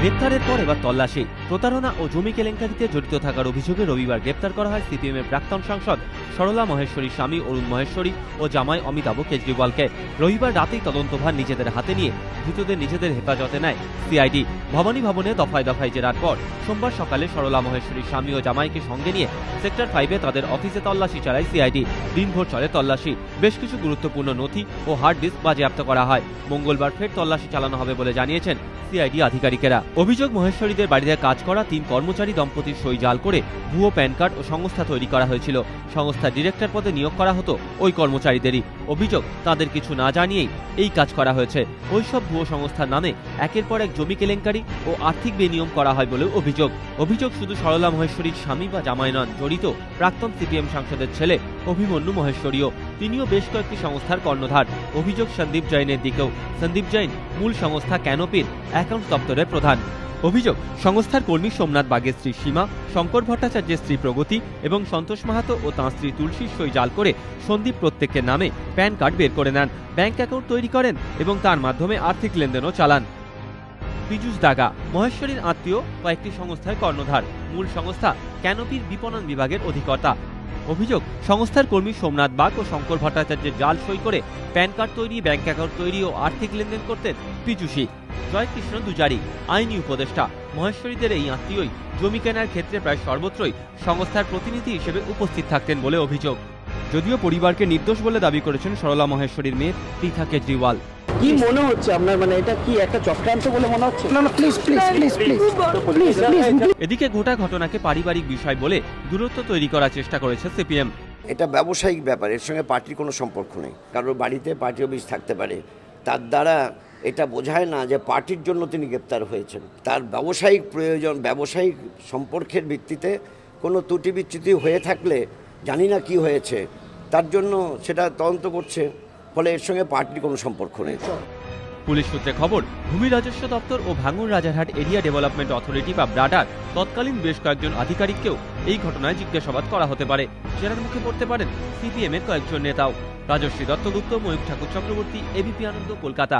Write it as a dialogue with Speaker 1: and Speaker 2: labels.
Speaker 1: গ্রেপ্তারের পর এবার তল্লাশি। প্রতারণা ও জমি কেলেঙ্কারিতে জড়িত থাকার অভিযোগে রবিবার গ্রেপ্তার করা হয় সিপিএমের প্রাক্তন সাংসদ সরলা মহেশ্বরীর স্বামী অরুণ মহেশ্বরী ও জামাই অমিতাভ কেজরিওয়ালকে। রবিবার রাতেই তদন্তভার নিজেদের হাতে নিয়ে ধৃতদের নিজেদের হেফাজতে নেয় সিআইডি। ভবানী ভবনে দফায় দফায় জেরার পর সোমবার সকালে সরলা মহেশ্বরীর স্বামী ও জামাইকে সঙ্গে নিয়ে সেক্টর 5-এ তাদের অফিসে তল্লাশি চালায় সিআইডি। দিনভর চলে তল্লাশি। বেশ কিছু গুরুত্বপূর্ণ নথি ও হার্ড ডিস্ক বাজেয়াপ্ত করা হয়। মঙ্গলবার ফের তল্লাশি চালানো হবে বলে জানিয়েছেন সিআইডি আধিকারিকেরা। অভিযোগ, মহেশ্বরীদের বাড়িতে কাজ করা 3 কর্মচারী দম্পতির সই জাল করে ভুয়ো প্যান কার্ড ও সংস্থা তৈরি করা হয়েছিল। সংস্থার ডিরেক্টর পদে নিয়োগ করা হতো ওই কর্মচারীদেরই। অভিযোগ, তাদের কিছু না জানিয়েই এই কাজ করা হয়েছে। ওইসব ভুয়ো সংস্থার নামে একের পর এক জমি কেলেঙ্কারি ও আর্থিক বেনিয়ম করা হয় বলেও অভিযোগ শুধু সরলা মহেশ্বরীর স্বামী বা জামাই নন, জড়িত প্রাক্তন সিপিএম সাংসদের ছেলে অভিমন্যু মহেশ্বরীও। তিনিও বেশ কয়েকটি সংস্থার কর্ণধার। অভিযোগ সন্দীপ জৈনের দিকেও। সন্দীপ জৈন মূল সংস্থা ক্যানোপির অ্যাকাউন্ট দপ্তরের প্রধান। অভিযোগ, সংস্থার কর্মী সোমনাথ বাগের স্ত্রী সীমা, শঙ্কর ভট্টাচার্যের স্ত্রী প্রগতি এবং সন্তোষ মাহাতো ও তাঁর স্ত্রী তুলসীর সই জাল করে সন্দীপ প্রত্যেকের নামে প্যান কার্ড বের করে নেন, ব্যাংক অ্যাকাউন্ট তৈরি করেন এবং তার মাধ্যমে আর্থিক লেনদেনও চালান। পীযূষ দাগা মহেশ্বরীর আত্মীয় কয়েকটি সংস্থার কর্ণধার। মূল সংস্থা ক্যানোপির বিপণন বিভাগের অধিকর্তা। অভিযোগ, সংস্থার কর্মী সোমনাথ বাগ ও শঙ্কর ভট্টাচার্যের জাল সই করে প্যান কার্ড তৈরি, ব্যাংক অ্যাকাউন্ট তৈরি ও আর্থিক লেনদেন করতেন পীযূষী। জয়কৃষ্ণ দুজারি আইনি উপদেষ্টা। মহেশ্বরীদের এই আত্মীয়ই জমি কেনার ক্ষেত্রে প্রায় সর্বত্রই সংস্থার প্রতিনিধি হিসেবে উপস্থিত থাকতেন বলে অভিযোগ। যদিও পরিবারকে নির্দোষ বলে দাবি করেছেন সরলা মহেশ্বরীর মেয়ে পৃথা কেজরিওয়াল।
Speaker 2: কি মনে হচ্ছে আপনার, মানে এটা কি একটা চক্রান্ত বলে মনে হচ্ছে? না না, please please please please please.
Speaker 1: এদিকে গোটা ঘটনাকে পারিবারিক বিষয় বলে দূরত্ব তৈরি করার চেষ্টা করেছে সিপিএম।
Speaker 3: এটা ব্যবসায়িক ব্যাপার, এর সঙ্গে পার্টির কোনো সম্পর্ক নেই। কারোর বাড়িতে পার্টি অফিস থাকতে পারে, তার দ্বারা এটা বোঝায় না যে পার্টির জন্য তিনি গ্রেপ্তার হয়েছেন। তার ব্যবসায়িক প্রয়োজন, ব্যবসায়িক সম্পর্কের ভিত্তিতে কোনো ত্রুটি বিচ্যুতি হয়ে থাকলে, জানি না কি হয়েছে, তার জন্য সেটা তদন্ত করছে, ফলে এর সঙ্গে পার্টির কোনো সম্পর্ক নেই।
Speaker 1: পুলিশ সূত্রে খবর, ভূমি রাজস্ব দপ্তর ও ভাঙুর রাজারহাট এরিয়া ডেভেলপমেন্ট অথরিটি বা ব্রাডার তৎকালীন বেশ কয়েকজন আধিকারিককেও এই ঘটনায় জিজ্ঞাসাবাদ করা হতে পারে। জেরার মুখে পড়তে পারেন সিপিএম এর কয়েকজন নেতাও। রাজশ্রী দত্তগুপ্ত, ময়ূখ ঠাকুর চক্রবর্তী, এবিপি আনন্দ, কলকাতা।